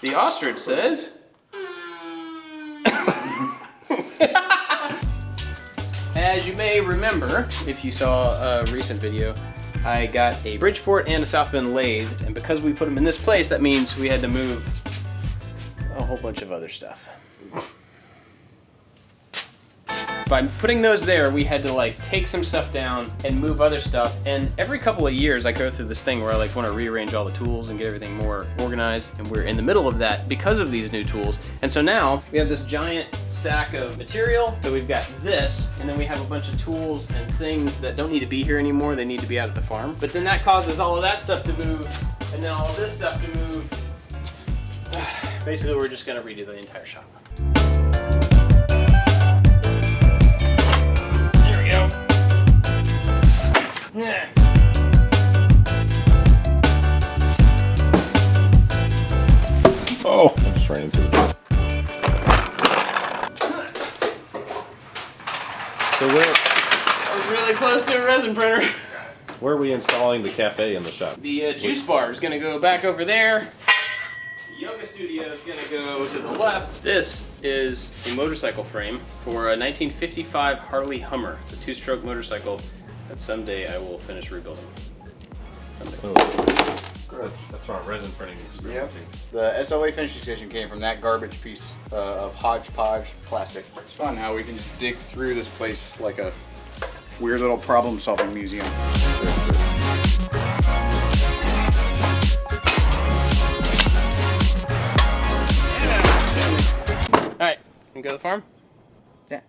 The ostrich says... As you may remember, if you saw a recent video, I got a Bridgeport and a South Bend lathe, and because we put them in this place, that means we had to move a whole bunch of other stuff. By putting those there, we had to like take some stuff down and move other stuff. And every couple of years, I go through this thing where I like want to rearrange all the tools and get everything more organized. And we're in the middle of that because of these new tools. And so now we have this giant stack of material. So we've got this, and then we have a bunch of tools and things that don't need to be here anymore. They need to be out at the farm. But then that causes all of that stuff to move, and then all of this stuff to move. Basically, we're just gonna redo the entire shop. Yeah. Oh, I just ran into it. So I was really close to a resin printer. where are we installing the cafe in the shop? The juice bar is gonna go back over there. The yoga studio is gonna go to the left. This is a motorcycle frame for a 1955 Harley Hummer. It's a two-stroke motorcycle that someday I will finish rebuilding. Oh. That's our resin printing experience. Yep. The SLA finishing station came from that garbage piece of hodgepodge plastic. It's fun how we can just dig through this place like a weird little problem-solving museum. All right, can we go to the farm? Yeah.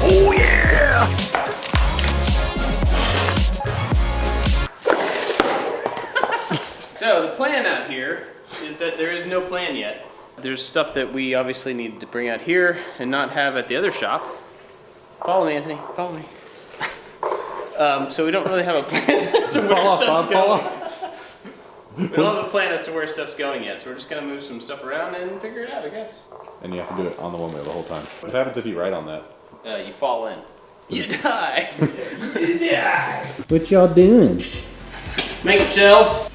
Oh yeah! So the plan out here is that there is no plan yet. There's stuff that we obviously need to bring out here and not have at the other shop. Follow me, Anthony. Follow me. So we don't really have a plan as to where stuff's going. We don't have a plan as to where stuff's going yet, so we're just gonna move some stuff around and figure it out, I guess. And you have to do it on the one wheel the whole time. What happens if you ride on that? You fall in. You die. You die. What y'all doing? Make shelves.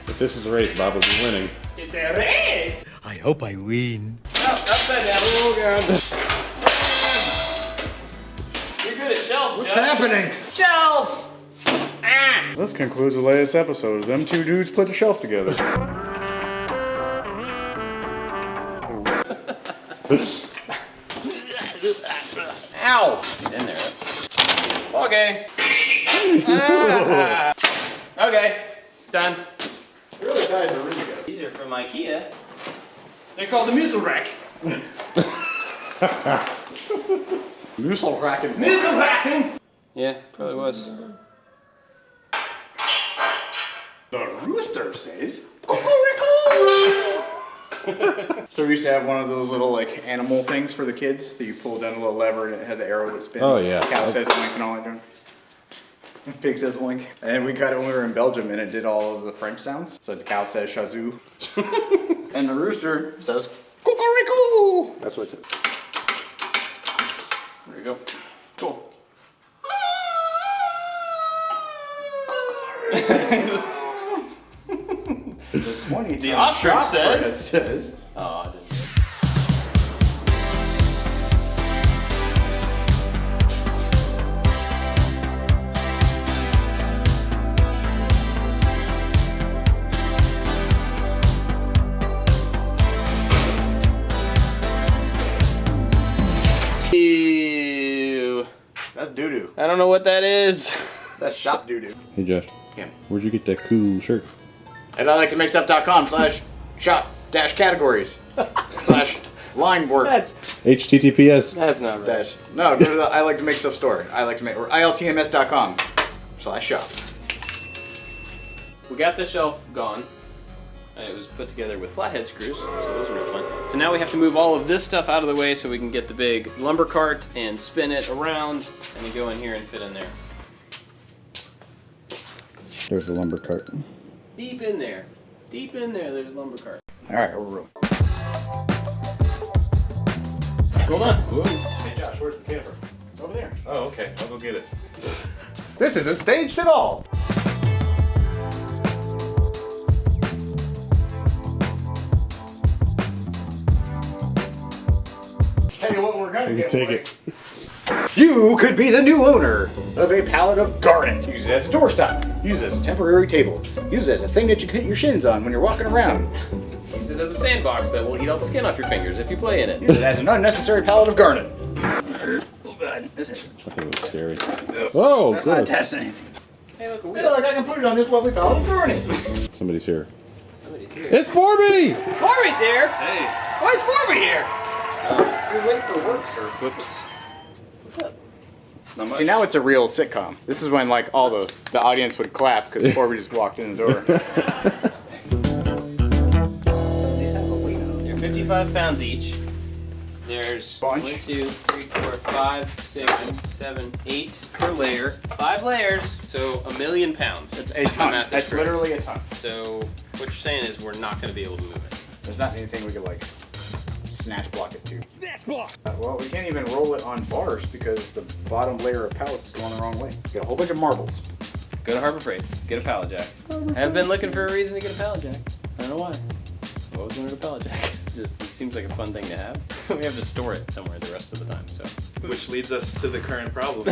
If this is a race, Bob will be winning. It's a race. I hope I win. Oh, upside down. Oh god. You're good at shelves. What's Joe. happening? Shelves. Ah. This concludes the latest episode. Them two dudes put the shelf together. Ow. Get in there. Okay. Ah. Okay. Done. Really ties the room together. These are from IKEA. They're called the Muselrack. Muselracken. Muselracken. Yeah, probably was. The rooster says, "Cocorico." So we used to have one of those little like animal things for the kids that you pull down a little lever and it had the arrow that spins. Oh, yeah. Cow says oink and all that junk. Pig says oink. And we got it when we were in Belgium and it did all of the French sounds. So the cow says shazoo. And the rooster says cocorico. That's what it says. There you go. Cool. The ostrich says. Oh, I didn't. Ew. That's doo-doo. I don't know what that is. That's shop doo-doo. Hey Josh, Yeah. where'd you get that cool shirt? And I like to make stuff.com/shop-categories/line work. HTTPS. That's not right. Dash. No, go to the I like to make stuff store. I like to make or iltms.com/shop. We got the shelf gone. And it was put together with flathead screws, so those were real fun. So now we have to move all of this stuff out of the way so we can get the big lumber cart and spin it around and then go in here and fit in there. There's the lumber cart. Deep in there. Deep in there, there's a lumber cart. All right, overruled. Hold on. Hey Josh, where's the camper? It's over there. Oh, okay. I'll go get it. This isn't staged at all. Tell you what we're gonna You get. take boy. it. You could be the new owner of a pallet of garnet. Use it as a doorstop. Use it as a temporary table. Use it as a thing that you hit your shins on when you're walking around. Use it as a sandbox that will eat all the skin off your fingers if you play in it. Use it as an unnecessary pallet of garnet. Oh god, this is. I think it was scary. Oh, That's not good. testing anything. Hey, look, a Hey, wheel. look, I can put it on this lovely pallet of garnet. Somebody's here. Somebody's here. It's Forby! Corby's here! Hey. Why is Corby here? You're late for work, sir. Whoops. What's up? See, now it's a real sitcom. This is when like all the audience would clap because Corby just walked in the door. They're 55 pounds each. There's Bunch. 1, 2, 3, 4, 5, 6, 7, 8 per layer. 5 layers, so 1,000,000 pounds. It's a ton. Math is That's correct. literally a ton. So what you're saying is we're not going to be able to move it. There's not anything we could like snatch block it to. Snatch block! Well, we can't even roll it on bars because the bottom layer of pallets is going the wrong way. Get a whole bunch of marbles. Go to Harbor Freight. Get a pallet jack. I have been looking for a reason to get a pallet jack. I don't know why. I always wanted a pallet jack. Just it seems like a fun thing to have. We have to store it somewhere the rest of the time. So. Which leads us to the current problem.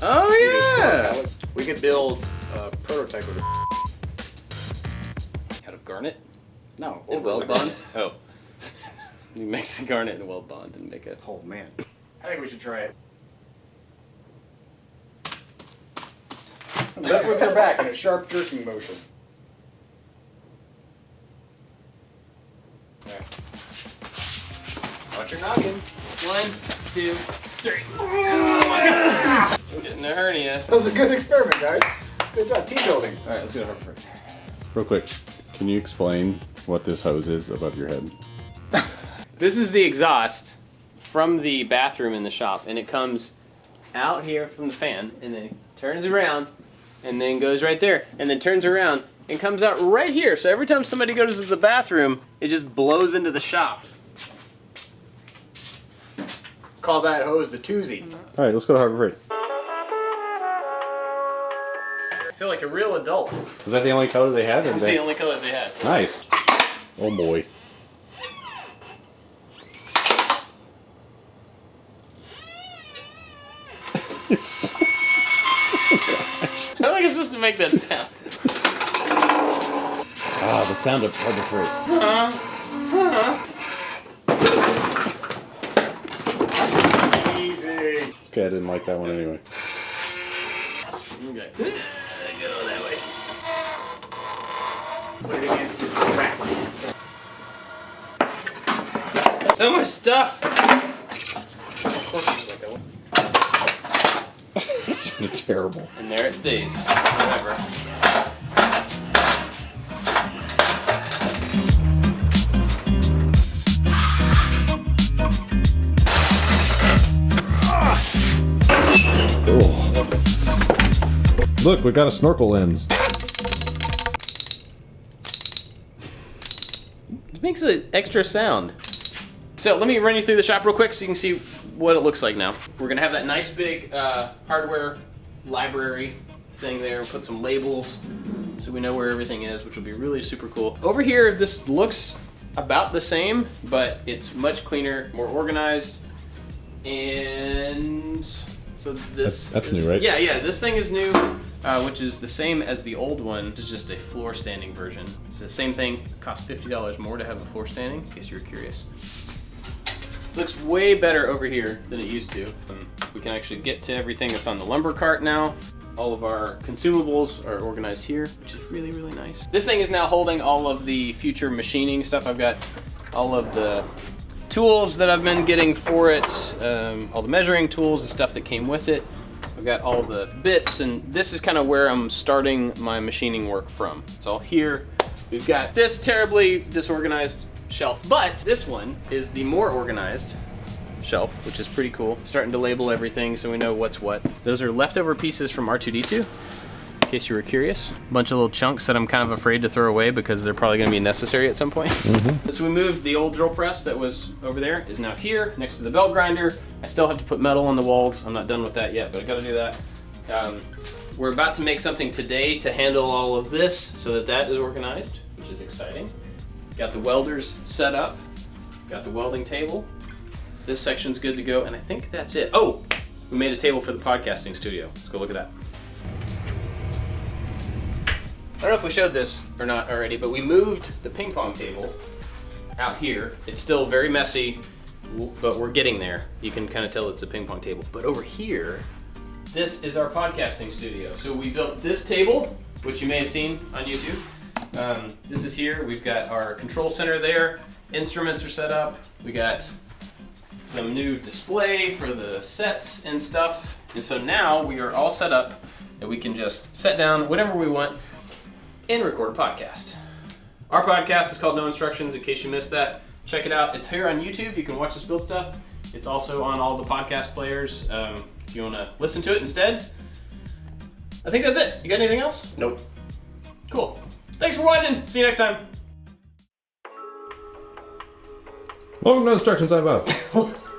Oh yeah. We could build a prototype of it. Out of garnet No, and over weld bond. Oh. You mix the garnet and weld bond and make it. Oh man. I think we should try it. Let with your back in a sharp jerking motion. There. Watch your noggin. 1, 2, 3. Oh my god! Getting a hernia. That was a good experiment, guys. Good job, team building. All right, let's go to Harbor Freight. Real quick, can you explain what this hose is above your head? This is the exhaust from the bathroom in the shop, and it comes out here from the fan, and then turns around, and then goes right there, and then turns around, and comes out right here. So every time somebody goes to the bathroom, it just blows into the shop. Call that hose the toozy. All right, let's go to Harbor Freight. I feel like a real adult. Is that the only color they had? It's the only color they had. Nice. Oh boy. I don't think it's supposed to make that sound. Ah, the sound of Harbor Freight. Easy. This guy didn't like that one anyway. Okay. Go that way. Put it against his back. So much stuff. It sounded terrible. And there it stays. Whatever. Look, we got a snorkel lens. It makes an extra sound. So let me run you through the shop real quick so you can see what it looks like now. We're gonna have that nice big hardware library thing there, put some labels so we know where everything is, which will be really super cool. Over here, this looks about the same, but it's much cleaner, more organized, and so this... That's new, right? Yeah, this thing is new, which is the same as the old one. This is just a floor standing version. It's the same thing, it costs $50 more to have a floor standing, in case you were curious. This looks way better over here than it used to. We can actually get to everything that's on the lumber cart now. All of our consumables are organized here, which is really, really nice. This thing is now holding all of the future machining stuff. I've got all of the tools that I've been getting for it, all the measuring tools and stuff that came with it. I've got all the bits, and this is kind of where I'm starting my machining work from. It's all here. We've got this terribly disorganized shelf, but this one is the more organized shelf, which is pretty cool. Starting to label everything so we know what's what. Those are leftover pieces from R2-D2. case you were curious. A bunch of little chunks that I'm kind of afraid to throw away because they're probably gonna be necessary at some point. So we moved the old drill press that was over there, is now here, next to the belt grinder. I still have to put metal on the walls. I'm not done with that yet, but I gotta do that. We're about to make something today to handle all of this so that that is organized, which is exciting. Got the welders set up, got the welding table. This section's good to go, and I think that's it. Oh, we made a table for the podcasting studio. Let's go look at that. I don't know if we showed this or not already, but we moved the ping pong table out here. It's still very messy, but we're getting there. You can kind of tell it's a ping pong table. But over here, this is our podcasting studio. So we built this table, which you may have seen on YouTube. This is here. We've got our control center there. Instruments are set up. We got some new display for the sets and stuff. And so now we are all set up and we can just set down whatever we want and record a podcast. Our podcast is called No Instructions, in case you missed that. Check it out. It's here on YouTube. You can watch us build stuff. It's also on all the podcast players. If you want to listen to it instead. I think that's it. You got anything else? Nope. Cool. Thanks for watching. See you next time. Welcome to No Instructions, I'm Bob.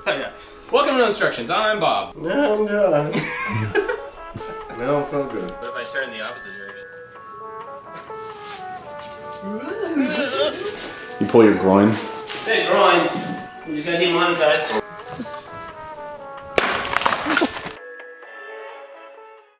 Yeah. Welcome to No Instructions. I'm Bob. No, I'm done. I don't feel good. What if I turn the opposite direction? You pull your groin. Hey, groin. You just got demonetized.